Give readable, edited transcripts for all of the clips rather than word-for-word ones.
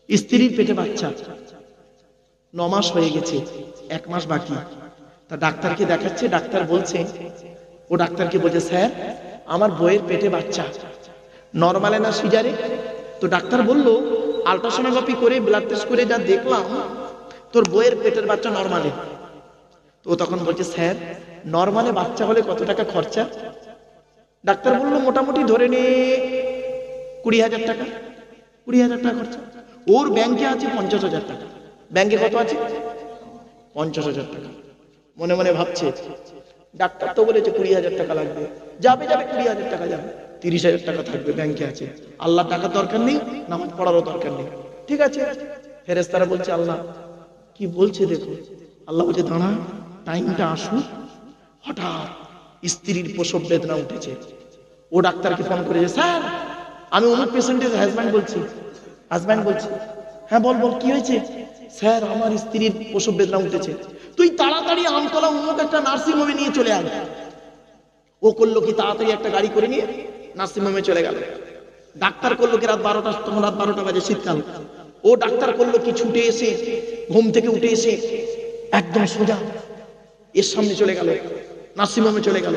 স্ত্রীর পেটে বাচ্চা, 9 মাস হয়ে গেছে, 1 মাস বাকি। তা ডাক্তারকে দেখাচ্ছে, ডাক্তার বলছে, ও ডাক্তারকে বলছে, স্যার আমার বইয়ের পেটে বাচ্চা, নরমালে না সিজারে? তো ডাক্তার বলল, আল্ট্রাসোনোগ্রাফি করে ব্লাড টেস্ট করে যা দেখলাম তোর বইয়ের পেটের বাচ্চা নরমালে। তো তখন বলছে, স্যার নরমালে বাচ্চা হলে কত টাকা খরচা? ডাক্তার বলল, মোটামুটি ধরে নে 20,000 টাকা। 20,000 টাকা খরচা। ওর ব্যাংকে আছে 50,000 টাকা। ব্যাংকে কত আছে? 50,000 টাকা। মনে মনে ভাবছে, ডাক্তার তো বলেছে 20,000 টাকা লাগবে, যাবে 20,000 টাকা যাবে, 30,000 টাকা থাকবে ব্যাংকে আছে। আল্লাহ টাকার দরকার নেই, নামাজ পড়ারও দরকার নেই, ঠিক আছে। ফেরেশতারা বলছে, আল্লাহ কি বলছে দেখো। আল্লাহ বলছে, দাঁড়া, টাইমটা আসুক। হঠাৎ স্ত্রীর প্রসব বেদনা উঠেছে। ও ডাক্তারকে ফোন করেছে, স্যার আমি অমুক পেশেন্টের হাজব্যান্ড বলছি। হাজব্যান্ড বলছি, হ্যাঁ বল বল, কি হয়েছে? স্যার আমার স্ত্রীর প্রসব বেদনা উঠেছে, তুই তাড়াতাড়ি আমতলা অমুক একটা নার্সিং হোমে নিয়ে চলে আয়। ও করলো কি, তাড়াতাড়ি একটা গাড়ি করে নিয়ে নার্সিং হোমে চলে গেল। ডাক্তার করলো কি, রাত 12টা, তখন রাত 12টা বাজে, শীতকাল। ও ডাক্তার করলো কি, ছুটে এসে ঘুম থেকে উঠে এসে একদম সোজা এর সামনে চলে গেল, নার্সিং হোমে চলে গেল।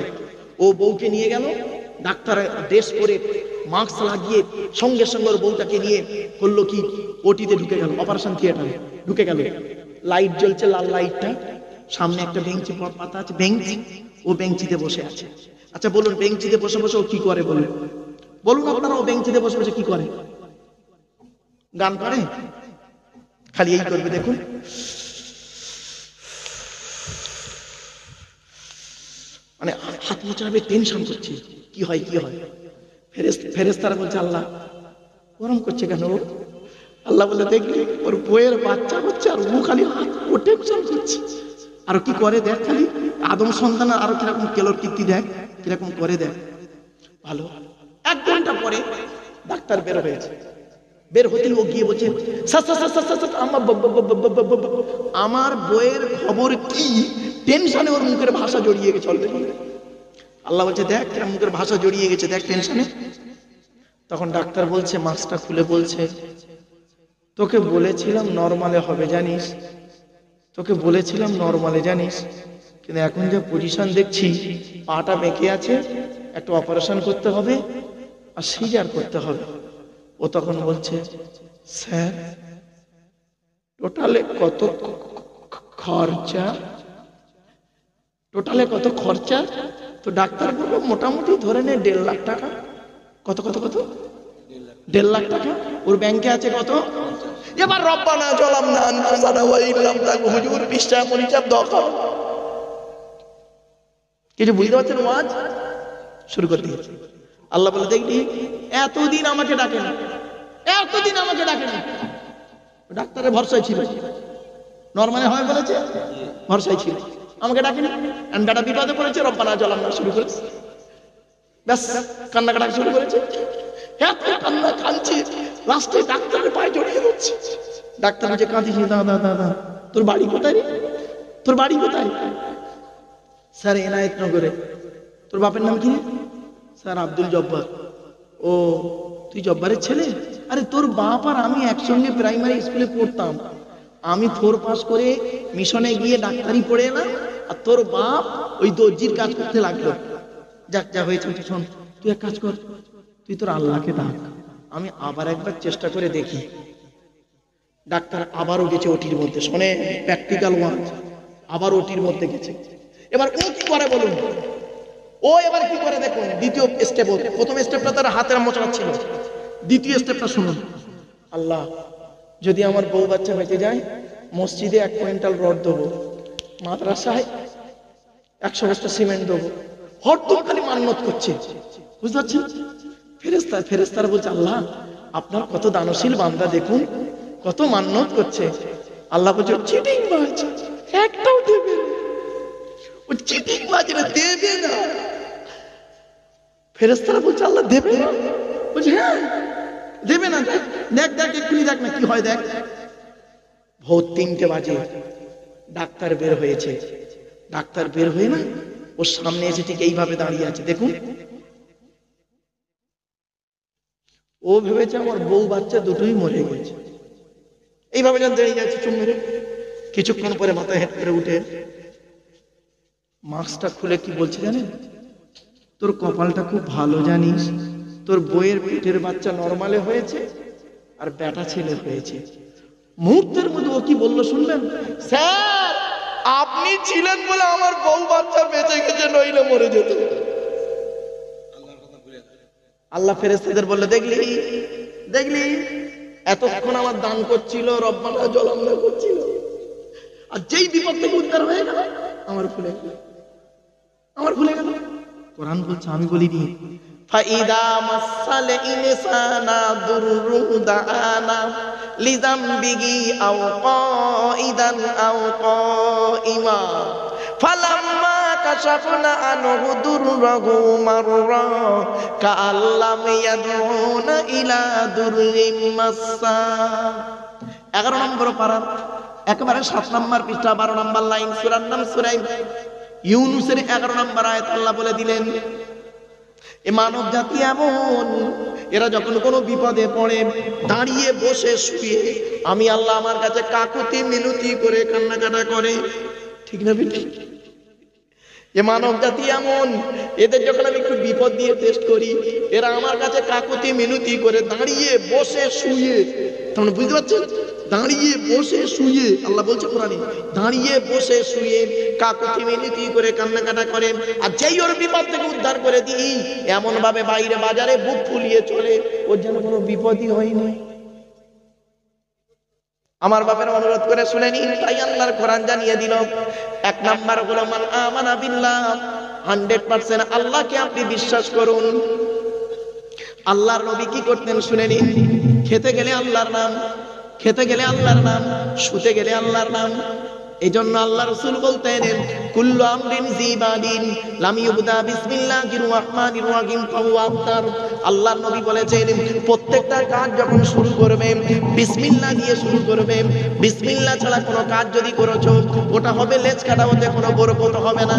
ও বউকে নিয়ে গেল, ডাক্তার ড্রেস পরে মাস্ক লাগিয়ে সঙ্গে সঙ্গে ওর বউটাকে নিয়ে করলো কি, ওটিতে ঢুকে গেল, অপারেশন থিয়েটারে ঢুকে গেল। লাইট জ্বলছে, লাল লাইটটা, সামনে একটা বেঞ্চি পাতা আছে, বেঞ্চি, ও বেঞ্চিতে বসে আছে। আচ্ছা বলুন, বেঞ্চিতে বসে বসে ও কি করে বলুন? বলুন আপনারা, ও বেঞ্চিতে বসে বসে কি করে? গান করে? খালি এই করবে, দেখুন। মানে হাত মোচাবে, টেনশন করছে, কি হয় কি হয়। ফেরেশতারা বলছে, আল্লাহ গরম করছে কেন? আল্লাহ বলে, দেখলি ওর বইয়ের বাচ্চা হচ্ছে আর ও খালি হাত ও টেনশন করছে। আর কি করে দেখ, খালি আদম সন্তান আরো কিরকম কেলোর কীর্তি দেখ, কিরকম করে দেখ। ভালো। 1 ঘন্টা পরে ডাক্তার বের হয়েছে। বের হতেই ও গিয়ে বলছে, আমার বইয়ের খবর কি? টেনশনে ওর মুখের ভাষা জড়িয়ে গেছে অলরেডি। আল্লাহ বলছে, দেখ মুখের ভাষা জড়িয়ে গেছে, দেখ টেনশনে। তখন ডাক্তার বলছে, মাস্কটা খুলে বলছে, তোকে বলেছিলাম নরমালে হবে জানিস, তোকে বলেছিলাম নরমালে জানিস, কিন্তু এখন যে পজিশন দেখছি, পাটা বেঁকে আছে, একটা অপারেশন করতে হবে আর সিজার করতে হবে। ও তখন বলছে, স্যার টোটালে কত খরচা? টোটালে কত খরচা? তো ডাক্তার বলল, মোটামুটি ধরে নে 1.5 লাখ টাকা। কত কত কত? 1.5 লাখ টাকা। ওর ব্যাংকে আছে কত? এবার রব্বানা জালামনা আনফুসানা ওয়া ইল্লাম তাগফির হুজুর পৃষ্ঠা পরিচাপ দরকার। কিছু বুঝতে পারছেন? ওয়াজ শুরু করে দিয়েছে। আল্লাহ বলে, দেখলি এতদিন আমাকে ডাকেন, এতদিন আমাকে ডাকেন। ডাক্তারের ভরসায় ছিল, নরমালে হয় বলেছে, ভরসায় ছিল, আমাকে ডাকেনি। বেটা বিপদে পড়েছে, রব্বানা জালামনা শুরু করেছে, ব্যাস কান্নাকাটা শুরু করেছে। এত কান্না কাঁদছে, লাস্টে ডাক্তারের পায়ে জড়িয়ে ধরছে। ডাক্তার বলছে, কাঁদিস দাদা দাদা, তোর বাড়ি কোথায় রে? তোর বাড়ি কোথায়? স্যার এনায়েতনগরে। তোর বাপের নাম কি? স্যার আব্দুল জব্বার। ও তুই জব্বারের ছেলে? আরে তোর বাপ আর আমি একসঙ্গে প্রাইমারি স্কুলে পড়তাম। আমি 4 পাস করে মিশনে গিয়ে ডাক্তারি পড়ে এলাম, আর তোর বাপ ওই দর্জির কাজ করতে লাগলো। যাক যা হয়েছে, শোন তুই এক কাজ কর, তুই তোর আল্লাহকে ডাক, আমি আবার একবার চেষ্টা করে দেখি। ডাক্তার আবারও গেছে ওটির মধ্যে, শোনে প্র্যাকটিক্যাল ওয়ান, আবার ওটির মধ্যে গেছে। এবার ও কি করে বলুন? ও এবার কি করে দেখুন, দ্বিতীয় স্টেপ। প্রথম স্টেপটা তার হাতের মোচড়া ছিল, দ্বিতীয় স্টেপটা শুনুন। আল্লাহ যদি আমার বউ বাচ্চা বেঁচে যায়, মসজিদে 1 কুইন্টাল রড দেবো, মাদ্রাসায় 100 বস্তা সিমেন্ট দেবো। হরদম খালি মান্নত করছে, বুঝতে পারছেন? ফেরেশতারা বলছে, আল্লাহ আপনার কত দানশীল বান্দা, দেখুন কত মান্নত করছে। আল্লাহ বলছে, চিটিং বাজ, একটাও দেবে না, ও চিটিং বাজরা দেবে না। ফেরেশতারা বলছে, আল্লাহ দেবে না? বলছে, হ্যাঁ দেবে না। দেখ দেখ এক্ষুনি দেখ না কি হয়, দেখ। ভোর 3টে বাজে ডাক্তার বের হয়েছে। ডাক্তার বের হয়ে না ওর সামনে এসে ঠিক এইভাবে দাঁড়িয়ে আছে, দেখুন। ও ভেবেছে আমার বউ বাচ্চা দুটোই মরে গেছে। এইভাবে যখন দাঁড়িয়ে যাচ্ছে চুম মেরে, কিছুক্ষণ পরে মাথায় হেঁট করে উঠে মাস্কটা খুলে কি বলছে জানেন? তোর কপালটা খুব ভালো জানিস, তোর বইয়ের পেটের বাচ্চা নরমালে হয়েছে আর বেটা ছেলে হয়েছে। মুহূর্তের মধ্যে ও কি বললো শুনলেন? স্যার আপনি ছিলেন বলে আমার বউ বাচ্চা বেঁচে গেছে, নইলে মরে যেত। আল্লাহ ফেরেশতাদের বললে, দেখলি দেখলি এতক্ষণ আমার দান করছিল, রব্বানা জলামনা করছিল, আর যেই বিপদ থেকে উদ্ধার হয়ে গেল আমার ভুলে গেল, আমার ভুলে গেল। কোরআন বলছে আমি বলিনি, ফাইদা মাসাল ইনসানা দুররু দানা লিযামবিহি আও কাইদান আও কাইমা ফালাম্মা কাশাফনা আনহু দুররাহু মাররা কাআল্লাম ইয়াদউনা ইলা দুররিম মাসসা। 11 নম্বর পারা, একেবারে 7 নম্বর পৃষ্ঠা, 12 নম্বর লাইন, সূরার নাম সূরা ইউনূসের 11 নম্বর আয়াত। আল্লাহ বলে দিলেন, এ মানব জাতি এমন, এরা যখন কোনো বিপদে পড়ে দাঁড়িয়ে বসে শুয়ে আমি আল্লাহ আমার কাছে কাকুতি মিনতি করে কান্নাকাটা করে, ঠিক না বেটি? এ মানব জাতি এমন, এদের যখন আমি একটু বিপদ দিয়ে টেস্ট করি, এরা আমার কাছে কাকুতি মিনতি করে দাঁড়িয়ে বসে শুয়ে, তখন বুঝতে পারছেন? দাঁড়িয়ে বসে শুয়ে, আল্লাহ বলছে কোরআনে, দাঁড়িয়ে বসে শুয়ে কাকুতি মিনতি করে কান্নাকাটা করে। আর যেই ওর বিপদ থেকে উদ্ধার করে দিই, এমন ভাবে বাইরে বাজারে বুক ফুলিয়ে চলে, ওর যেন কোনো বিপদই হয়নি। আমার বাপের অনুরোধ করে শুনে নিন, তাই আল্লাহর কোরআন জানিয়ে দিল, 1 নাম্বার হলো মান আমানা বিল্লাহ, 100% আল্লাহকে আপনি বিশ্বাস করুন। আল্লাহর নবী কি করতেন শুনে নিন, খেতে গেলে আল্লাহর নাম, খেতে গেলে আল্লাহর নাম, শুতে গেলে আল্লাহর নাম। এই জন্য আল্লাহ রাসূল বলতেন, কুল্লু আমরিন জিবাদিন লাম ইউবদা বিসমিল্লাহির রহমানির রহিম ফাহুয়া আফতার। আল্লাহর নবী বলেছেন, প্রত্যেকটা কাজ যখন শুরু করবে বিসমিল্লাহ দিয়ে শুরু করবে। বিসমিল্লাহ ছাড়া কোনো কাজ যদি করেছো, ওটা হবে লেজ কাটা, হতে কোনো বরকত হবে না।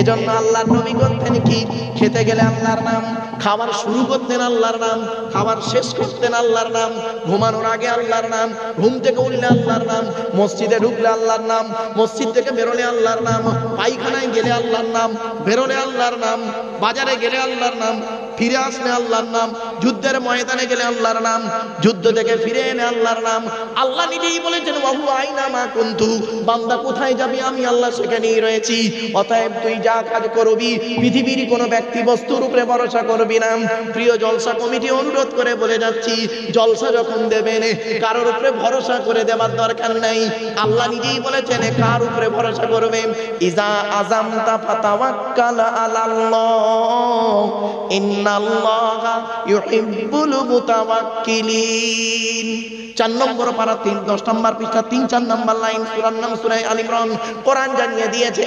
এজন্য আল্লাহর নবী করতেন কি, খেতে গেলে আল্লাহর নাম, খাবার শুরু করতেন আল্লাহর নাম, খাবার শেষ করতেন আল্লাহর নাম, ঘুমানোর আগে আল্লাহর নাম, ঘুম থেকে উঠলে আল্লাহর নাম, মসজিদে ঢুকলে আল্লাহর নাম, মসজিদ থেকে বেরোলে আল্লাহর নাম, পায়খানায় গেলে আল্লাহর নাম, বেরোলে আল্লাহর নাম, বাজারে গেলে আল্লাহর নাম, ফিরে আসলে আল্লাহর নাম, যুদ্ধের ময়দানে গেলে আল্লাহর নাম, যুদ্ধ থেকে ফিরে এলে আল্লাহর নাম। আল্লাহ নিজেই বলেছেন, ওয়াহু আইনা মা কুনতু, বান্দা কোথায় যাবি আমি আল্লাহ সেখানেই রয়েছি। অতএব তুই যা কাজ করবি, পৃথিবীর কোনো ব্যক্তি বস্তুর উপরে ভরসা করবি না। প্রিয় জলসা কমিটি অনুরোধ করে বলে যাচ্ছি, জলসা যখন দেবেন কারোর উপরে ভরসা করে দেওয়ার দরকার নাই। আল্লাহ নিজেই বলেছেন কার উপরে ভরসা করবে, ইজা আযামতা ফাতাওয়াক্কাল আলাল্লাহ ইন্নাল্লাহা ইউহিব্বুল মুতাওয়াক্কিলিন। 4 নম্বর পারা 10 নম্বর পৃষ্ঠা 3-4 নম্বর লাইন, সূরার নাম সূরা আল ইমরান। কোরআন জানিয়ে দিয়েছে,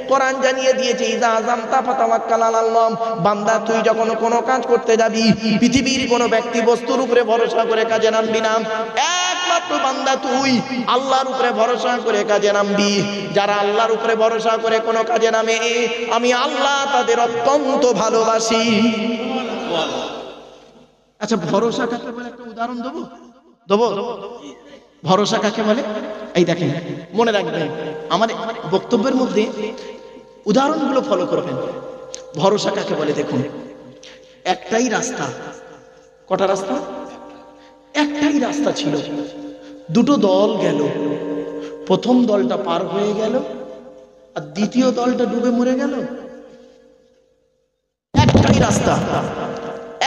কোরআন জানিয়ে দিয়েছে, ইজা আযামতা ফাতাওয়াক্কাল আলাল্লাহ, বান্দা তুই যখন কোনো কাজ করতে যাবি, পৃথিবীর কোনো ব্যক্তি বস্তুর উপরে ভরসা করে কাজে নামবি না। একমাত্র বান্দা তুই আল্লাহর উপরে ভরসা করে কাজে নামবি। যারা আল্লাহর উপরে ভরসা করে কোনো কাজে নামে, আমি আল্লাহ তাদের অত্যন্ত ভালোবাসি। আচ্ছা, ভরসা কাকে বলে একটা উদাহরণ দেবো? দেবো? ভরসা কাকে বলে? এই দেখেন, মনে রাখবেন, আমার বক্তব্যের মধ্যে উদাহরণগুলো ফলো করবেন। ভরসা কাকে বলে দেখুন, একটাই রাস্তা। কটা রাস্তা? একটাই রাস্তা ছিল, দুটো দল গেল। প্রথম দলটা পার হয়ে গেল, আর দ্বিতীয় দলটা ডুবে মরে গেল। একটাই রাস্তা,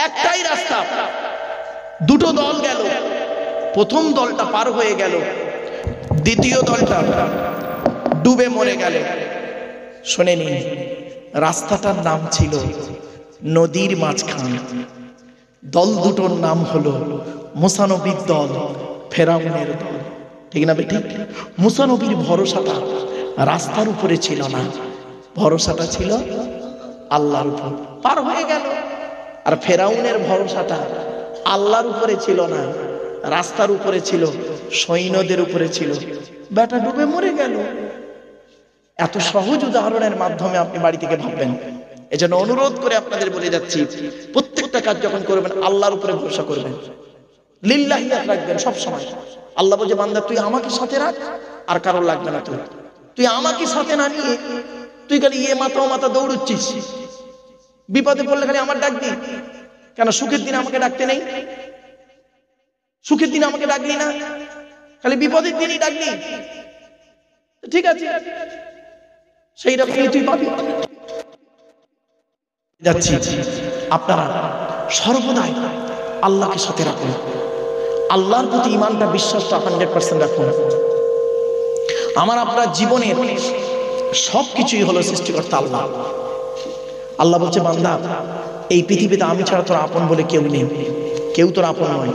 একটাই রাস্তা, দুটো দল গেল। প্রথম দলটা পার হয়ে গেল, দ্বিতীয় দলটা ডুবে মরে গেল। শুনে নিন, রাস্তাটার নাম ছিল নদীর মাঝখান। দল দুটোর নাম হলো মুসা নবীর দল, ফেরাউনের দল, ঠিক না বেঠিক? মুসা নবীর ভরসাটা রাস্তার উপরে ছিল না, ভরসাটা ছিল আল্লাহর উপর, পার হয়ে গেল। আর ফেরাউনের ভরসাটা আল্লাহর উপরে ছিল না, রাস্তার উপরে ছিল, সৈন্যদের উপরে ছিল, বেটা ডুবে মরে গেল। এত সহজ উদাহরণের মাধ্যমে আপনি বাড়ি থেকে ভাববেন। এজন্য অনুরোধ করে আপনাদের বলে যাচ্ছি, প্রত্যেকটা কাজ যখন করবেন আল্লাহর উপরে ভরসা করবেন। লিল্লাহিয়াত রাখবেন সব সময়। আল্লাহ বলছে বান্দা তুই আমাকে সাথে রাখ, আর কারোর লাগবে না। তুই আমাকে সাথে না নিয়ে তুই খালি মাথা দৌড়চ্ছিস, বিপদে পড়লে খালি আমার ডাক দি কেন? সুখের দিন আমাকে ডাকতে নেই? সুখের দিন আমাকে ডাকলি না, খালি বিপদের দিনই ডাকলি। ঠিক আছে, সেই রকমই তুই পাবি। যাচ্ছি, আপনারা সর্বদাই আল্লাহকে সাথে রাখুন, আল্লাহর প্রতি ইমানটা, বিশ্বাসটা 100% রাখুন। আমার আপনার জীবনের সবকিছুই হলো সৃষ্টিকর্তা আল্লাহ। আল্লাহ বলছে বান্দা এই পৃথিবীতে আমি ছাড়া তোর আপন বলে কেউ নেই, কেউ তোর আপন নয়।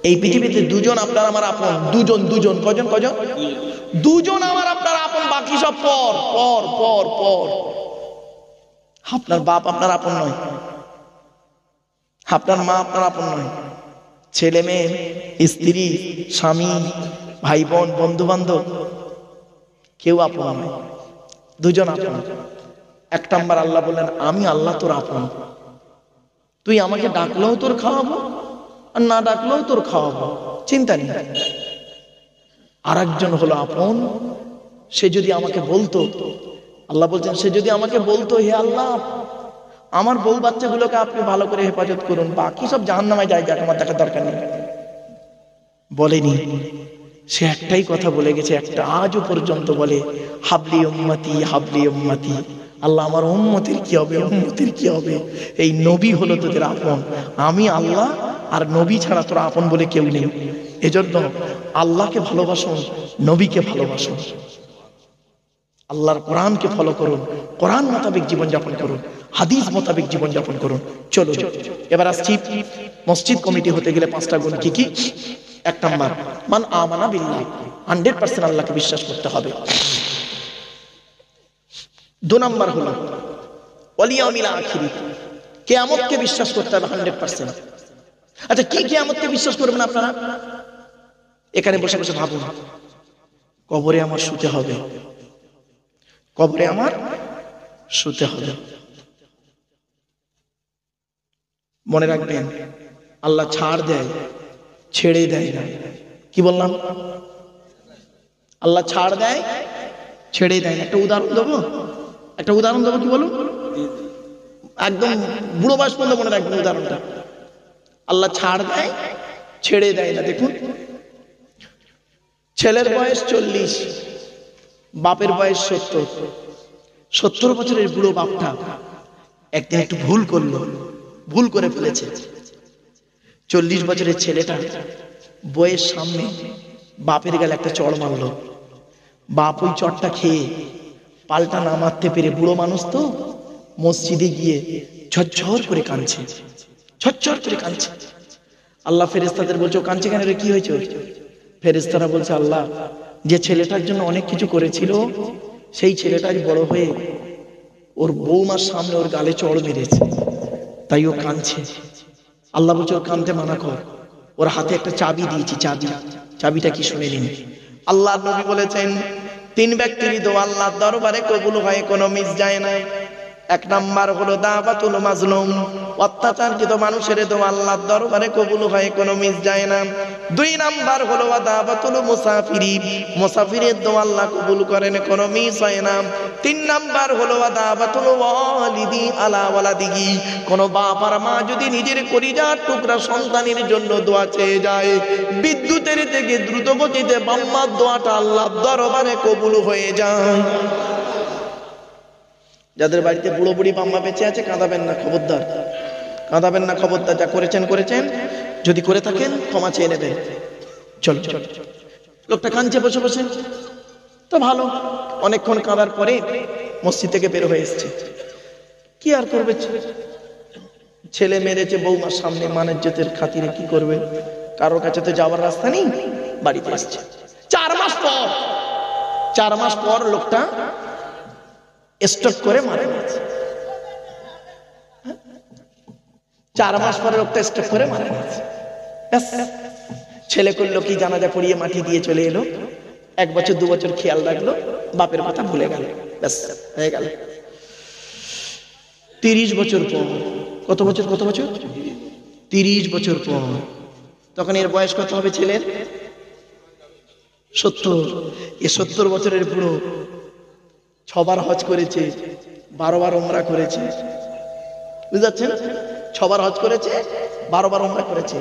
এই পৃথিবীতে দুজন আপনার আমার আপন, দুজন। কজন? দুজন আমার আপনার আপন, বাকি সব পর পর পর পর। আপনার বাপ আপনার আপন নয়, আপনার মা আপনার আপন নয়, ছেলে মেয়ে, স্ত্রী, স্বামী, ভাই বোন, বন্ধু বান্ধব, কেউ আপন নয়, দুজন আপন। এক নাম্বার আল্লাহ বললেন আমি আল্লাহ তোর আপন। তুই আমাকে ডাকলেও তোর খাওয়াবো, আর না ডাকলেও তোর খাওয়াবো, চিন্তা নেই। আর একজন হলো আপন, সে যদি আমাকে বলতো, আল্লাহ বলছেন সে যদি আমাকে বলতো হে আল্লাহ আমার বউ বাচ্চাগুলোকে আপনি ভালো করে হেফাজত করুন, বাকি সব জাহান্নামে যায়, যাক আমার দেখার দরকার নেই, বলেনি। সে একটাই কথা বলে গেছে, একটা আজও পর্যন্ত বলে হাবলি উম্মতি, হাবলি উম্মতি। আল্লাহ আমার উম্মতের কি হবে, উম্মতের কি হবে? এই নবী হলো তোদের আপন, আমি আল্লাহ আর নবী ছাড়া তোর আপন বলে কেউ নেই। এজন্য আল্লাহকে ভালোবাসুন, নবীকে ভালোবাসুন, আল্লাহর কোরআনকে ফলো করুন, কোরআন মোতাবেক জীবনযাপন করুন, হাদিস মোতাবেক জীবনযাপন করুন। চলো এবার আসছি মসজিদ কমিটি হতে গেলে 5টা গুণ কি কি? এক নাম্বার মান আমানা বিল্লাহ, 100% আল্লাহকে বিশ্বাস করতে হবে। 2 নাম্বার হলো ওয়াল ইয়াউমিল আখির, কিয়ামতকে বিশ্বাস করতে হবে 100%। আচ্ছা কি কিয়ামতকে বিশ্বাস করবেন আপনারা? এখানে বসে বসে ভাবুন, কবরে আমার শুতে হবে, কবরে আমার শুতে হবে। মনে রাখবেন আল্লাহ ছাড় দেয়, ছেড়ে দেয় না। কি বললাম? আল্লাহ ছাড় দেয়, ছেড়ে দেয় না। একটা উদাহরণ দেবো, কি বলুন? একদম বুড়ো বয়স পর্যন্ত মনে রাখবেন উদাহরণটা। আল্লাহ ছাড় দেয়, ছেড়ে দেয় না। দেখুন, ছেলের বয়স 40, বাপের বয়স 70। 70 বছরের বুড়ো বাপটা একদিন একটু ভুল করে ফেলেছে। 40 বছরের ছেলেটা বইয়ের সামনে বাপের গালে একটা চড় মারলো। বাপ ওই চড়টা খেয়ে পাল্টা না মারতে পেরে, বুড়ো মানুষ তো, মসজিদে গিয়ে ঝরঝর করে কাঁদছে। আল্লাহ ফেরেশতাদের বলছে ও কাঁদছে কেন রে, কি হয়েছে? ফেরেশতারা বলছে আল্লাহ যে ছেলেটার জন্য অনেক কিছু করেছিল, সেই ছেলেটাই বড় হয়ে ওর বৌমার সামনে ওর গালে চড় মেরেছে, তাই ও কাঁদছে। আল্লাহ বলছে ওর কাঁদতে মানা কর, ওর হাতে একটা চাবি দিয়েছি, চাবিটা কি শুনে নিন। আল্লাহ নবী বলেছেন 3 ব্যক্তির দোয়া আল্লাহর দরবারে কবুল হয়, কোনো মিস যায় না। 1 নাম্বার হলো দাওয়াতুল মাজলুম, অত্যাচারকৃত মানুষের দোয়া আল্লাহর দরবারে কবুল হয়, কোনো মিস যায় না। 2 নাম্বার হলো দাওয়াতুল মুসাফিরিন, মুসাফিরের দোয়া আল্লাহ কবুল করেন, কোনো মিস হয় না। 3 নাম্বার হলো দাওয়াতুল ওয়ালিদি আলা ওয়ালাদিহি, কোন বাপ আর মা যদি নিজের কলিজার টুকরা সন্তানের জন্য দোয়া চেয়ে যায়, বিদ্যুতের থেকে দ্রুত গতিতে বাম্মার দোয়াটা আল্লাহর দরবারে কবুল হয়ে যায়। যাদের বাড়িতে বুড়ো বুড়ি বাম্মা বেঁচে আছে, কাঁদাবেন না খবরদার, যা করেছেন, যদি করে থাকেন ক্ষমা চেয়ে নেবেন। চলো, লোকটা কাঁদছে বসে বসে, তো ভালো, অনেকক্ষণ কাঁদার পরে মসজিদ থেকে বের হয়ে এসছে। কি আর করবে, ছেলে মেরেছে বৌমার সামনে, মানের জেতের খাতিরে কি করবে? কারোর কাছে তো যাওয়ার রাস্তা নেই, বাড়িতে আসছে। 4 মাস পর লোকটা স্ট্রোক করে মারা গেছে। 4 মাস পরে লোকটা স্ট্রোক করে মারা গেছে। ছেলে করলো কি, জানাজা পড়িয়ে মাটি দিয়ে চলে এলো। 1 বছর 2 বছর খেয়াল রাখলো, বাপের কথা ভুলে গেল, ব্যাস হয়ে গেল। 30 বছর পর, কত বছর 30 বছর পর তখন এর বয়স কত হবে ছেলের? 70। এ 70 বছরের বুড়ো, 6 বার হজ করেছে, 12 বার উমরা করেছে, বুঝতে পারছেন? 6 বার হজ করেছে, 12 বার উমরা করেছে,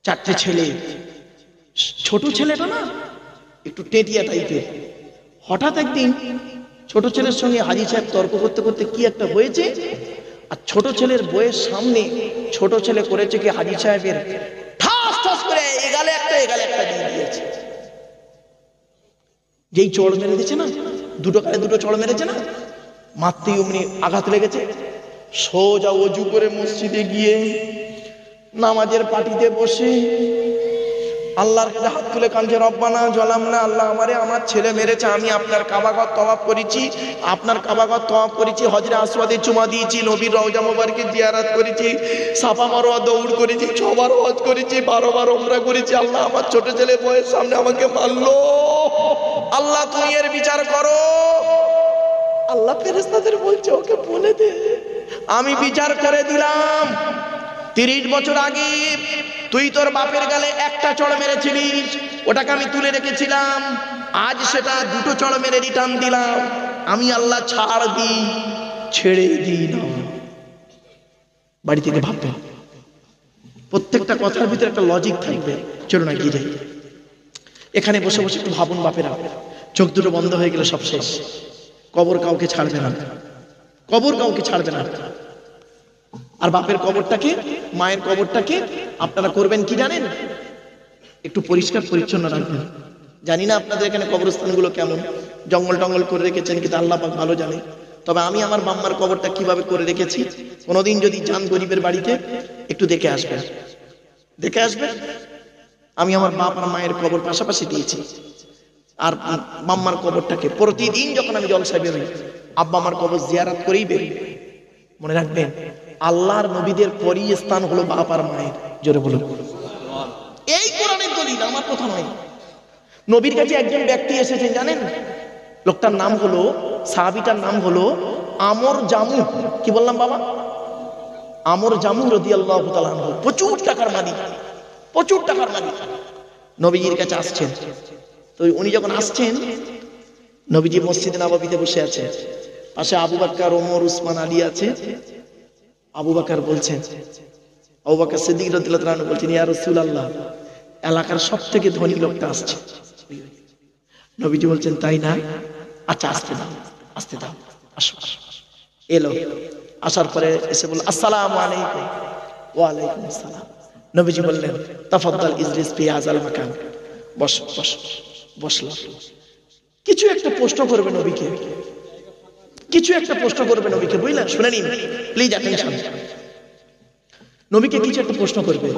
4টে ছেলে। ছোট ছেলেটা না একটু টেটিয়া টাইপের। হঠাৎ একদিন ছোট ছেলের সঙ্গে হাজী সাহেব তর্ক করতে করতে কি একটা হয়েছে, আর ছোট ছেলের বইয়ের সামনে ছোট ছেলে করেছে কি হাজী সাহেবের ঠাস ঠাস করে এগালে একটা দিয়ে দিয়েছে। যেই চড় মেরে দিয়েছে না, দুটো কালে দুটো চড় মেরেছে না, মারতেই অমনি আঘাত লেগেছে। সোজা ওযু করে মসজিদে গিয়ে নামাজের পাটিতে বসে আল্লাহর কাছে হাত তুলে কাঁদছে, রব্বানা জালামনা, আল্লাহ আমারে আমার ছেলে মেরেছে, আমি আপনার কাবাগর তওয়াফ করেছি, আপনার কাবাগর তওয়াফ করেছি, হজরে আসওয়াদে চুমা দিয়েছি, নবীর রওজা মোবারকে জিয়ারত করেছি, সাফা মারওয়া দৌড় করেছি, 6 বার হজ করেছি, 12 বার উমরা করেছি। আল্লাহ আমার ছোট ছেলে বউয়ের সামনে আমাকে মারলো, আল্লাহ তুমি এর বিচার করো। আল্লাহ ফেরেশতাদের বলছে ওকে বলে দে আমি বিচার করে দিলাম। 30 বছর আগে তুই তোর বাপের গালে একটা চড় মেরেছিলিস, ওটাকে আমি তুলে রেখেছিলাম, আজ সেটা 2টো চড় মেরে রিটার্ন দিলাম। আমি আল্লাহ ছাড় দিই, ছেড়ে দিই না। বাড়ি থেকে ভাববে, প্রত্যেকটা কথার ভিতরে একটা লজিক থাকবে। চলো না গিয়ে যাই। এখানে বসে বসে একটু ভাবুন বাপেরা, চোখ দুটো বন্ধ হয়ে গেলে সব শেষ। কবর কাউকে ছাড়বে না, কবর কাউকে ছাড়বে না। আর বাপের কবরটাকে, মায়ের কবরটাকে আপনারা করবেন কি জানেন? একটু পরিষ্কার পরিচ্ছন্ন রাখবেন। জানি না আপনাদের এখানে কবরস্থানগুলো কেমন, জঙ্গল টঙ্গল করে রেখেছেন, কিন্তু আল্লাহ পাক ভালো জানে। তবে আমি আমার বাম্মার কবরটা কিভাবে করে রেখেছি, কোনোদিন যদি যান গরিবের বাড়িতে একটু দেখে আসবেন, দেখে আসবেন। আমি আমার বাপ আর মায়ের কবর পাশাপাশি দিয়েছি। আর বাম্মার কবরটাকে প্রতিদিন যখন আমি জলসায় বেরোই, আব্বা আমার কবর জিয়ারত করেই বেরোই। মনে রাখবেন, আল্লাহর নবীদের পরই স্থান হলো বাপ আর মায়ের। জোরে বলুন। এই কোরআনের দলিল, আমার কথা নয়। নবীর কাছে একজন ব্যক্তি এসেছেন জানেন, লোকটার নাম হলো, সাহাবীটার নাম হলো আমর জামু। কি বললাম বাবা? আমর জামু রাদিয়াল্লাহু তাআলা আনহু। প্রচুর টাকার মালিক, প্রচুর টাকার মালিক। নবীজির কাছে আসছেন। তো উনি যখন আসছেন, নবীজি মসজিদে নববীতে বসে আছে, পাশে আবু বকর, ওমর, উসমান, আলী আছে। আবু বকর বলছেন, আবু বকর সিদ্দিক রাদিয়াল্লাহু তাআলা বলছেন, ইয়া রাসূলুল্লাহ, এলাকার সবথেকে ধনী লোকটা আসছে। নবীজি বলছেন, তাই না? আচ্ছা আসতে দাও, আসতে দাও, আসো। এলো, আসার পরে এসে বলল, আসসালামু আলাইকুম। ওয়া আলাইকুম আসসালাম। নবীজি বললেন, তাফাদ্দাল ইজলিস ফি হাযাল মাকান, বস বস। বসলো। কিছু একটা প্রশ্ন করবে নবীকে, কিছু একটা প্রশ্ন করবে নবীকে, বুঝলেন? শুনে নিন প্লিজ, অ্যাটেনশন। নবীকে কিছু একটা প্রশ্ন করবে।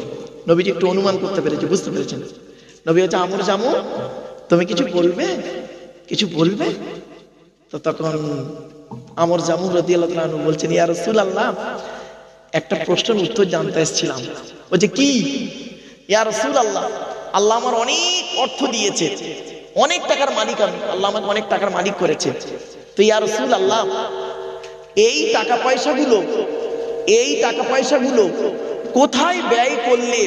নবীজি একটু অনুমান করতে পেরেছে, বুঝতে পেরেছেন। নবী হচ্ছে, আমর জামু, তুমি কিছু বলবে, কিছু বলবে? তো তখন আমর জামু রাদিয়াল্লাহু তাআলা বলছেন, ইয়া রাসূলুল্লাহ, একটা প্রশ্নের উত্তর জানতে এসেছিলাম। বলছে, কি? ইয়া রাসূলুল্লাহ, আল্লাহ আমার অনেক অর্থ দিয়েছে, অনেক টাকার মালিক আমি, আল্লাহ আমাকে অনেক টাকার মালিক করেছে। তো ইয়া রাসূলুল্লাহ, এই টাকা পয়সাগুলো কোথায় ব্যয় করলে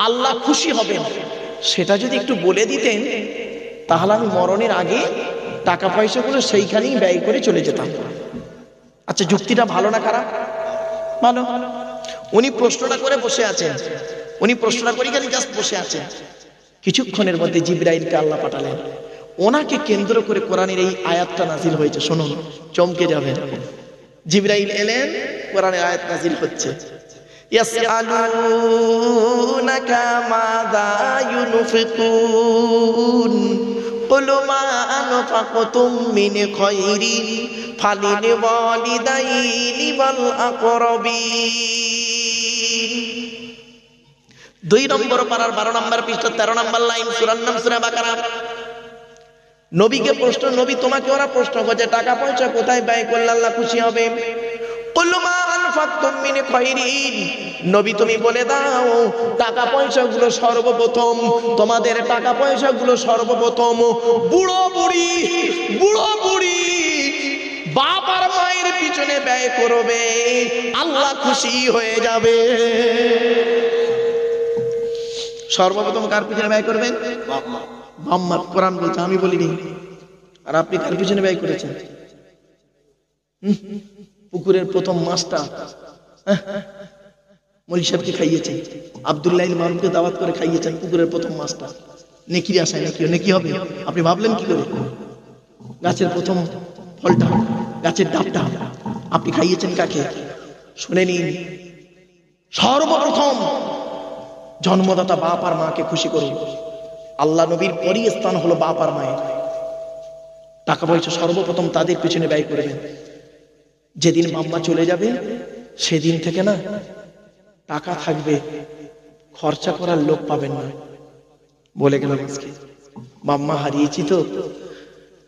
আল্লাহ খুশি হবেন, সেটা যদি একটু বলে দিতেন, তাহলে আমি মরণের আগে টাকা পয়সাগুলো সেইখানেই ব্যয় করে চলে যেতাম। আচ্ছা, যুক্তিটা ভালো না খারাপ? ভালো। উনি প্রশ্নটা করে বসে আছেন, উনি প্রশ্নটা করে খালি জাস্ট বসে আছেন। কিছুক্ষণের মধ্যে জিবরাইলকে আল্লাহ পাঠালেন। ওনাকে কেন্দ্র করে কোরআনের এই আয়াতটা নাজিল হয়েছে। শুনুন, চমকে যাবেন। জিবরাইল এলেন, কোরআনের আয়াত নাজিল হচ্ছে, ইয়াসআলুনাকা মাযা ইউনফিকুন কুল মা আনফাকতুম মিন খায়রিন ফালিল ওয়ালিদাইনি ওয়াল আকরাবিন। 2 নম্বর পারার 12 নম্বর পৃষ্ঠা 13 নম্বর লাইন, সূরার নাম সূরা বাকারা। নবীকে প্রশ্ন, নবী তোমাকে ওরা প্রশ্ন করছে, টাকা পয়সা কোথায় ব্যয় করলে আল্লাহ খুশি হবে? কুল মা আনফাকতুম মিন খায়রিন, নবী তুমি বলে দাও, টাকা পয়সাগুলো সর্বপ্রথম, তোমাদের টাকা পয়সাগুলো সর্বপ্রথম বুড়ো বুড়ি বাপ আর মায়ের পিছনে ব্যয় করবে, আল্লাহ খুশি হয়ে যাবে। সর্বপ্রথম কার পিছনে ব্যয় করবেন? বাম্মা। কোরআন বলছে, আমি বলিনি। আর আপনি কার পিছনে ব্যয় করেছেন? পুকুরের প্রথম মাছটা মৌলী সাহেবকে খাইয়েছেন, আব্দুল্লাহ ইল মারুফকে দাওয়াত করে খাইয়েছেন পুকুরের প্রথম মাছটা। নেকির আশায় নেকি হবে। আপনি ভাবলেন কি করে? গাছের প্রথম ফলটা, গাছের ডাবটা আপনি খাইয়েছেন কাকে? শুনে নিন, সর্বপ্রথম জন্মদাতা বাপ আর মাকে খুশি করুন। আল্লাহ নবীর পরই স্থান হলো বাপ আর মায়ের। টাকা পয়সা সর্বপ্রথম তাদের পিছনে ব্যয় করবেন। যেদিন বাম্মা চলে যাবে সেদিন থেকে না টাকা থাকবে, খরচা করার লোক পাবেন না। বলে গেলাম আজকে বাম্মা হারিয়েছি তো,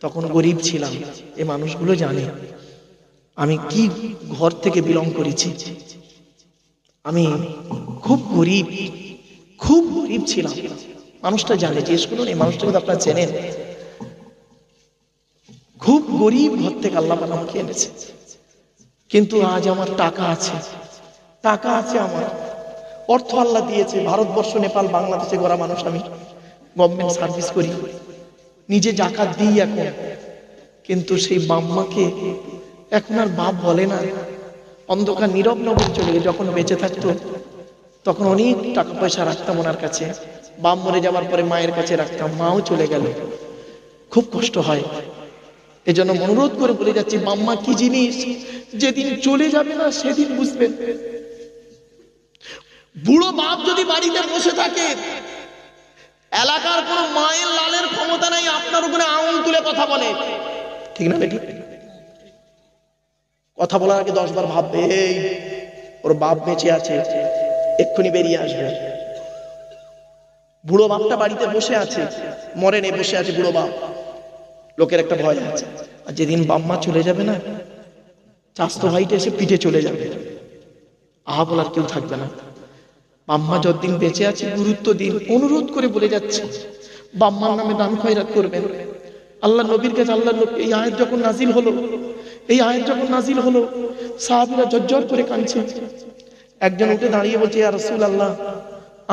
তখন গরিব ছিলাম। এ মানুষগুলো জানে আমি কি ঘর থেকে বিলং করেছি। আমি খুব গরিব ছিলাম। মানুষটা জানে, জিজ্ঞেস করুন, এই মানুষটা কিন্তু আপনারা চেনেন। খুব গরিব ঘর থেকে আল্লাহ পাক আমাকে এনেছে, কিন্তু আজ আমার টাকা আছে আমার, অর্থ আল্লাহ দিয়েছে। ভারতবর্ষ, নেপাল, বাংলাদেশে গড়া মানুষ আমি, গভর্নমেন্ট সার্ভিস করি, নিজে জাকাত দিই এখন। কিন্তু সেই বাম্মাকে এখন আর বাপ বলে না। অন্ধকার নীরব নগর চলে গেছে। যখন বেঁচে থাকতো তখন অনেক টাকা পয়সা রাখতাম ওনার কাছে। বাপ মরে যাওয়ার পরে মায়ের কাছে রাখতাম, মাও চলে গেল, খুব কষ্ট হয়। এজন্য অনুরোধ করে বলে যাচ্ছি, বাম্মা কি জিনিস যেদিন চলে যাবে না সেদিন বুঝবেন। বুড়ো বাপ যদি বাড়িতে বসে থাকে, এলাকার কোন মায়ের লালের ক্ষমতা নাই আপনার উপরে আঙুল তুলে কথা বলে, ঠিক না বেটি? কথা বলার আগে 10 বার ভাববে, এই ওর বাপ বেঁচে আছে, এক্ষুনি বেরিয়ে আসবে। বুড়ো বাপটা বাড়িতে বসে আছে, মরেনি, বসে আছে বুড়ো বাপ, লোকের একটা ভয় আছে। আর যেদিন বাম্মা চলে যাবে না, চাস্তো ভাইটা এসে পিঠে চলে যাবে, আহা বলার কেউ থাকবে না। বাম্মা যতদিন বেঁচে আছে গুরুত্ব দিন। অনুরোধ করে বলে যাচ্ছে, বাম্মার নামে দান খয়রাত করবেন। আল্লাহ নবীর কাছে এই আয়াত যখন নাজিল হলো সাহাবীরা জজ্জর করে কাঁদছে। একজন উঠে দাঁড়িয়ে বলছে, ইয়া রাসূলুল্লাহ,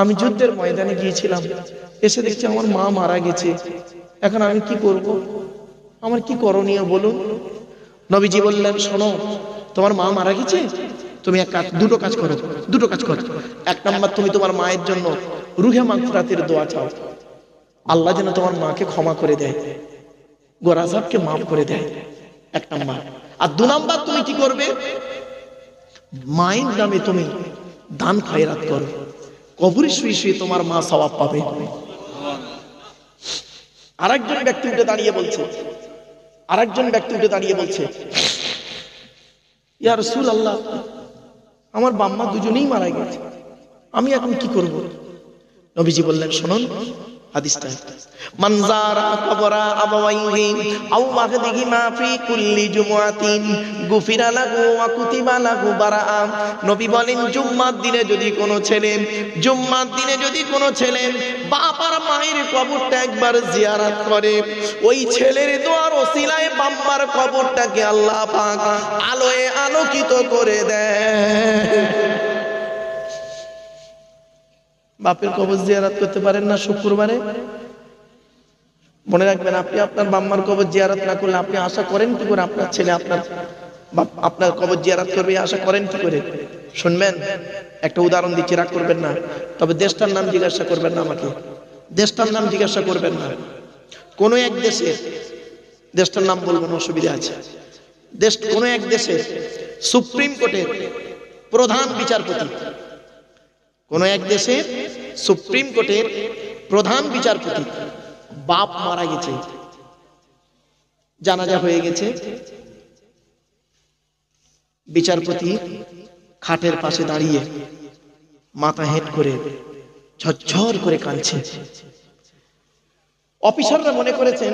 আমি যুদ্ধের ময়দানে গিয়েছিলাম, এসে দেখছি আমার মা মারা গেছে, এখন আমি কি করব? আমার কি করণীয় বলুন? নবীজি বললেন, শোনো, তোমার মা মারা গেছে, তুমি দুটো কাজ করো। 1 নাম্বার, তুমি তোমার মায়ের জন্য রুহে মাগফিরাতের দোয়া চাও, আল্লাহ যেন তোমার মাকে ক্ষমা করে দেয়, গোরাজাবকে মাফ করে দেয়, 1 নাম্বার। আর 2 নাম্বার, তুমি কি করবে? মায়ের নামে তুমি দান খয়রাত করো, কবরে শুয়ে শুয়ে তোমার মা সওয়াব পাবে। আরেকজন ব্যক্তি উঠে দাঁড়িয়ে বলছে, ইয়া রাসূলুল্লাহ, আমার বাম্মা দুজনেই মারা গেছে, আমি এখন কি করব? নবীজি বললেন, শুনুন হাদিসটা, মান যারা কবরা আবাওয়াইহি আও মাহদিহিমা ফি কুল্লি জুমআতিন গুফিরা লাহু ওয়া কুতিবা লাহু বারাআ। নবী বলেন, জুম্মার দিনে যদি কোনো ছেলে বাপ আর মায়ের কবরটা একবার জিয়ারত করে, ওই ছেলের দোয়ার ওসিলায় বাম্মার কবরটাকে আল্লাহ পাক আলোয় আলোকিত করে দেয়। বাপের কবর জিয়ারত করতে পারেন না শুক্রবারে? মনে রাখবেন, আপনি আপনার বাম্মার কবর জিয়ারত না করলে আপনি আশা করেন কি করে আপনার ছেলে আপনার কবর জিয়ারত করবে? আশা করেন কি করে? শুনবেন, একটা উদাহরণ দিচ্ছি, রাগ করবেন না। তবে দেশটার নাম জিজ্ঞাসা করবেন না আমাকে, দেশটার নাম জিজ্ঞাসা করবেন না। কোন এক দেশের, দেশটার নাম বলবেন, অসুবিধা আছে। কোন এক দেশের সুপ্রিম কোর্টের প্রধান বিচারপতি, কোন এক দেশের সুপ্রিম কোর্টের প্রধান বিচারপতি বাপ মারা গেছে, জানাজা হয়ে গেছে, বিচারপতি খাটের পাশে দাঁড়িয়ে মাথা হেঁট করে ঝরঝর করে কাঁদছে। অফিসাররা মনে করেছেন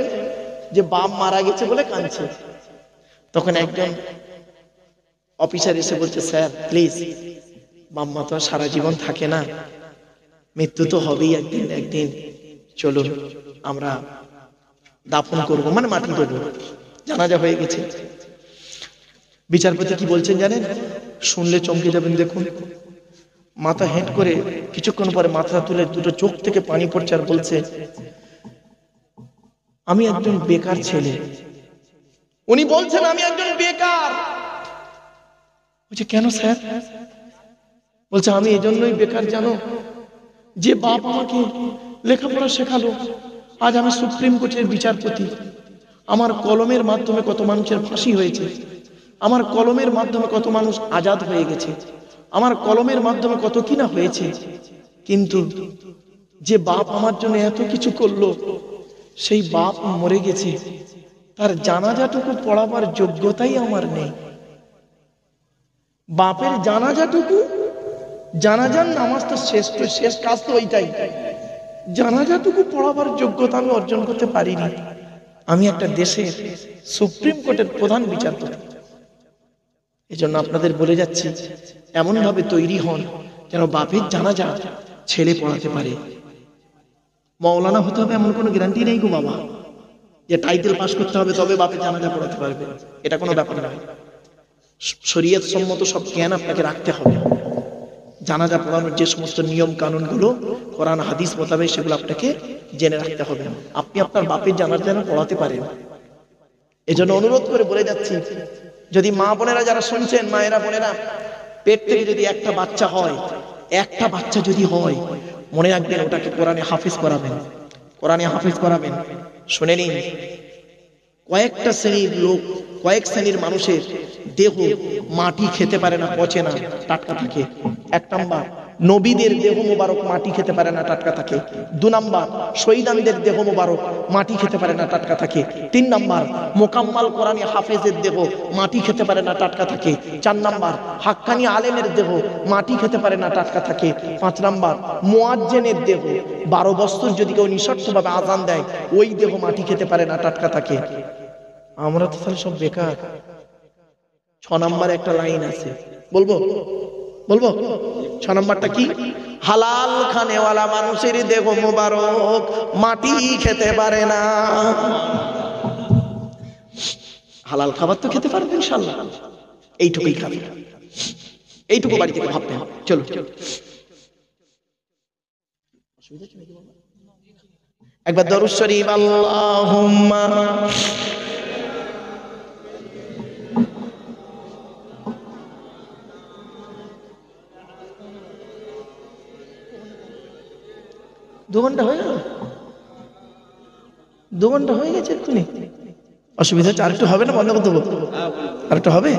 যে বাপ মারা গেছে বলে কাঁদছে। তখন একজন অফিসার এসে বলছে, স্যার প্লিজ, বাম্মা তো আর সারা জীবন থাকে না, মৃত্যু তো হবেই একদিন, চলুন আমরা দাফন করব, মানে মাটি দেবো, জানাজা হয়ে গেছে। বিচারপতি কি বলছেন জানেন? শুনলে চমকে যাবেন, দেখুন। মাথা হেঁট করে কিছুক্ষণ পরে মাথা তুলে দুটো চোখ থেকে পানি পড়ছে আর বলছে, আমি একজন বেকার ছেলে। উনি বলছেন আমি একজন বেকার। বলছে কেন স্যার? বলছে আমি এজন্যই বেকার জানো, যে বাপ আমাকে লেখাপড়া শেখালো, আজ আমি সুপ্রিম কোর্টের বিচারপতি। আমার কলমের মাধ্যমে কত মানুষের ফাঁসি হয়েছে, আমার কলমের মাধ্যমে কত মানুষ আজাদ হয়ে গেছে, আমার কলমের মাধ্যমে কত কিনা হয়েছে, কিন্তু যে বাপ আমার জন্য এত কিছু করলো, সেই বাপ মরে গেছে, তার জানাজাটুকু পড়াবার যোগ্যতাই আমার নেই। বাপের জানাজাটুকু, জানাজার নামাজ তো শেষ কাজ তো ওইটাই, জানাজাটুকু পড়াবার যোগ্যতা আমি অর্জন করতে পারিনি। আমি একটা দেশের সুপ্রিম কোর্টের প্রধান বিচারপতি। এজন্য আপনাদের বলে যাচ্ছি, এমন ভাবে তৈরি হন যেন বাপের জানাজা ছেলে পড়াতে পারে। মাওলানা হতে হবে এমন কোনো গ্যারান্টি নেই গো বাবা, যে টাইটেল পাস করতে হবে তবে বাপের জানাজা পড়াতে পারবে, এটা কোনো ব্যাপার নয়। শরীয়ত সম্মত সব জ্ঞান আপনাকে রাখতে হবে। জানাজা পড়ানোর যে সমস্ত নিয়ম কানুন গুলো কোরআন হাদিস মোতাবেক, সেগুলো আপনাকে জেনে রাখতে হবে। আপনি আপনার বাপের জানাজা যেন পড়াতে পারেন। এজন্য অনুরোধ করে বলে যাচ্ছি, যদি মা বোনেরা যারা শুনছেন, মায়েরা বোনেরা, পেট থেকে যদি একটা বাচ্চা হয়, একটা বাচ্চা যদি হয়, মনে রাখবেন ওটাকে কোরআনে হাফিজ করাবেন, কোরআনে হাফিজ করাবেন। শুনে নিন, কয়েকটা শ্রেণীর লোক, কয়েক শ্রেণীর মানুষের দেহ মাটি খেতে পারে না, পচে না, টাটকা থাকে। এক নাম্বার, নবীদের দেহ মোবারক মাটি খেতে পারে না, টাটকা থাকে। দু নাম্বার, শহীদানদের দেহ মোবারক মাটি খেতে পারে না, টাটকা থাকে। তিন নাম্বার, মোকাম্মাল কোরআনী হাফেজের দেহ মাটি খেতে পারে না, টাটকা থাকে। চার নাম্বার, হাক্কানি আলেমের দেহ মাটি খেতে পারে না, টাটকা থাকে। পাঁচ নাম্বার, মুয়াজ্জিনের দেহ, 12 বছর যদি কেউ নিঃশর্তভাবে আযান দেয়, ওই দেহ মাটি খেতে পারে না, টাটকা থাকে। আমরা তো তাহলে সব বেকার। 6 নাম্বার একটা লাইন আছে, বলবো? 6 নাম্বারটা কি? হালাল খানেওয়ালা মানুষের দেহ মোবারক মাটি খেতে পারে না। হালাল খাবার তো খেতে পারবে ইনশাআল্লাহ, এইটুকুই খাবে, এইটুকু বাড়ি থেকে ভাবতে হবে। চলো একবার দরুদ শরীফ, আল্লাহুম্মা। দু ঘন্টা হয়ে গেল, 2 ঘন্টা হয়ে গেছে এক্ষুনি। অসুবিধা হচ্ছে? আরেকটু হবে না? বন্ধ করে দেবো? আরেকটু হবে?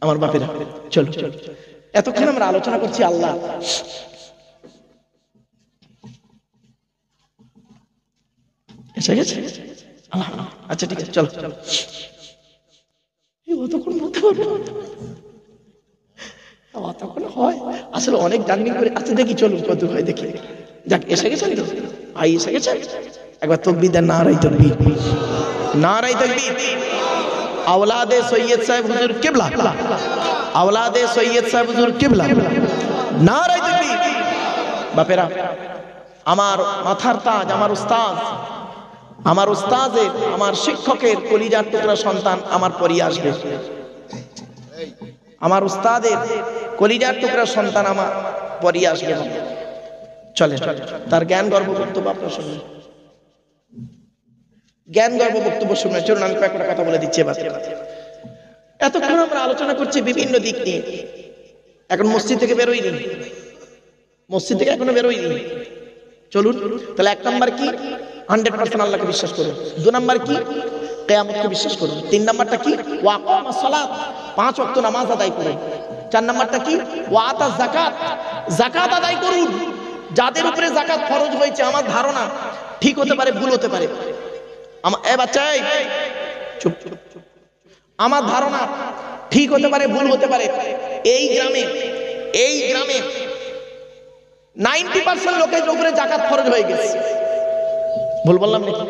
আমার বাপেরা, চলো চলো, এতক্ষণ আমরা আলোচনা করছি আল্লাহ। এসে গেছে? আচ্ছা ঠিক আছে, চলো। অতক্ষণ বলতে পারবো না, অতক্ষণ হয় আসলে অনেক জার্নি করে। আচ্ছা দেখি, চলুন কত হয় দেখি। যাক, এসে গেছেন তো? ভাই এসে গেছেন? একবার তাকবীর দেন, নারায়ে তাকবীর, নারায়ে তাকবীর। আওলাদে সৈয়দ সাহেব হুজুর কিবলা, আওলাদে সৈয়দ সাহেব হুজুর কিবলা, নারায়ে তাকবীর। বাপেরা, আমার মাথার তাজ, আমার উস্তাদ, আমার উস্তাদের, আমার শিক্ষকের কলিজার টুকরা সন্তান আমার পরে আসবে। আমার উস্তাদের কলিজার টুকরা সন্তান আমার পরে আসবে। চলে তার জ্ঞান গর্ব বক্তব্য আপনার শুনবেন, জ্ঞান গর্ব বক্তব্য শুনবেন। চলুন আমি কয়েকটা কথা বলে দিচ্ছি এবার। এতক্ষণ আমরা আলোচনা করছি বিভিন্ন দিক নিয়ে। এখন মসজিদ থেকে বেরোইনি, মসজিদ থেকে এখনো বেরোইনি। চলুন তাহলে 1 নাম্বার কি? 100% আল্লাহকে বিশ্বাস করুন। 2 নাম্বার কি? কিয়ামতকে বিশ্বাস করুন। 3 নাম্বারটা কি? ওয়া আকামাস সালাত, 5 ওয়াক্ত নামাজ আদায় করুন। 4 নাম্বারটা কি? ওয়া আতাজ যাকাত, যাকাত আদায় করুন। যাদের উপরে যাকাত ফরজ হয়েছে, আমার ধারণা ঠিক হতে পারে, ভুল হতে পারে। বাচ্চাই চুপ চুপ, আমার ধারণা ঠিক হতে পারে, ভুল হতে পারে। এই গ্রামে 90% লোকের উপরে যাকাত ফরজ হয়ে গেছে। ভুল বললাম নাকি?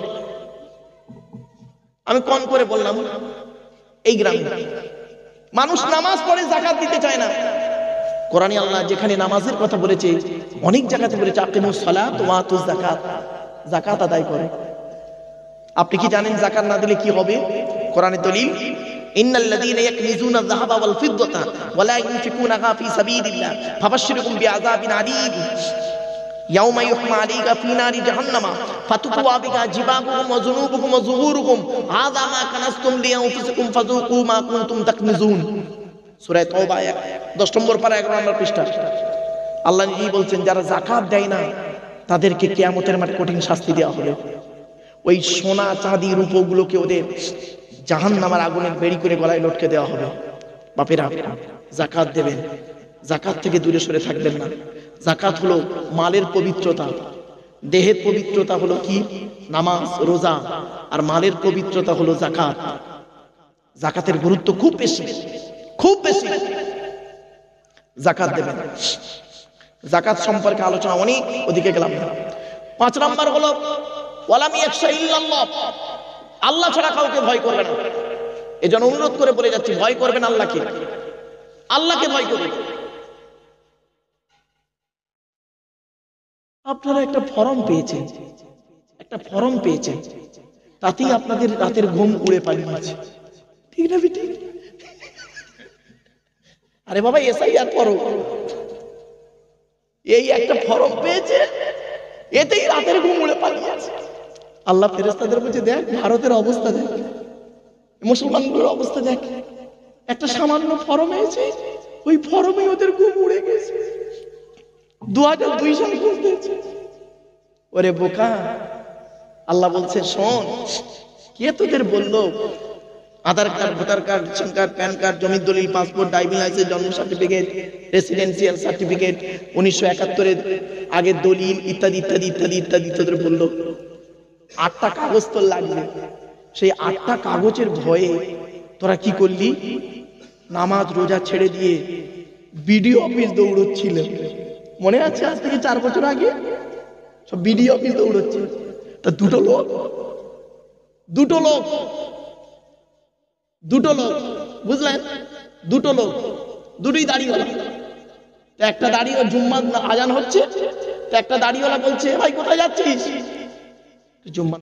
আমি কম করে বললাম। এই গ্রামে মানুষ নামাজ পড়ে, যাকাত দিতে চায় না। কোরআনে আল্লাহ যেখানে নামাজের কথা বলেছে, অনেক জায়গাতে বলেছে আকিমুস সালাত ওয়া আতুজ যাকাত, যাকাত আদায় করে। আপনি কি জানেন যাকাত না দিলে কি হবে? কোরআনে দলিল, ইন্নাল্লাযীনা ইয়াকনিজুনা আয-যাহাবা ওয়াল ফিদ্দাতা ওয়া লা ইউনফিকুনাহা ফী সাবীলিল্লাহ ফাবাশশিরহুম বিআযাবিন আলীম ইয়াওমা ইউহমা আলাইহা ফী নারি জাহান্নামা ফাতুকওয়া বিহা জিবাহুহুম ওয়া যুনুবুহুম ওয়া যুহুরুহুম হাযা মা কানাসতুম লিআনফুসিকুম ফাযুকু মা কুনতুম তাকনিজুন। সূরা তাওবা 10 নম্বর পারা 11 নম্বর পৃষ্ঠা। আল্লাহ নিজেই বলছেন যারা যাকাত দেয় না তাদেরকে কিয়ামতের মাঠে কঠিন শাস্তি দেওয়া হবে। ওই সোনা চাঁদি রূপগুলোকে ওদের জাহান্নামের আগুনের বেড়ি করে গলায় লটকে দেওয়া হবে। বাপেরা যাকাত দেবেন, যাকাত থেকে দূরে সরে থাকবেন না। যাকাত হলো মালের পবিত্রতা, দেহের পবিত্রতা হলো কি নামাজ রোজা, আর মালের পবিত্রতা হলো যাকাত। যাকাতের গুরুত্ব খুব বেশি, খুব বেশি। যাকাত দেবেন। যাকাত সম্পর্কে আলোচনা অনেক, ওদিকে গেলাম না। 5 নাম্বার হলো ওয়ালাম ইয়াখশা ইল্লাল্লাহ, আল্লাহ ছাড়া কাউকে ভয় করবে না। এজন্য অনুরোধ করে বলে যাচ্ছি, ভয় করবেন আল্লাহকে, আল্লাহকে ভয় করবেন। আপনারা একটা ফর্ম পেয়েছেন, একটা ফর্ম পেয়েছেন, তাতেই আপনাদের রাতের ঘুম উড়ে পালিয়েছে, ঠিক না বেটি? আরে বাবা এসআইআর পড়ো, এই একটা ফর্ম পেয়েছে, এতেই রাতের ঘুম উড়ে পালিয়েছে। আল্লাহ ফেরেশতাদের বলছে দেখ ভারতের অবস্থা দেখ, মুসলমানগুলোর অবস্থা দেখ, একটা সামান্য ফর্ম এসেছে, ওই ফর্মে ওদের ঘুম উড়ে গেছে। 2002 সালে খুঁজতেছে। ওরে বোকা, আল্লাহ বলছে শোন, কে তোদের বললো Aadhaar card, voter card, ration card, PAN card, জমির দলিল, পাসপোর্ট, ড্রাইভিং লাইসেন্স, জন্ম সার্টিফিকেট, রেসিডেন্সিয়াল সার্টিফিকেট, 1971 আগের দলিল ইত্যাদি ইত্যাদি ইত্যাদি ইত্যাদি তোদের বললো? 8টা কাগজ তোর লাগবে। সেই 8টা কাগজের ভয়ে তোরা কি করলি? নামাজ রোজা ছেড়ে দিয়ে বিডিও অফিস দৌড়চ্ছিল। মনে আছে আজ থেকে 4 বছর আগে সব বিডিও অফিস দৌড়চ্ছে। তা দুটো লোক বুঝলেন, দুটো লোক, দুটোই দাড়িওয়ালা। একটা দাড়িওয়ালা, জুম্মার আজান হচ্ছে, একটা দাড়িওয়ালা বলছে ভাই কোথায় যাচ্ছিস? জুম্মা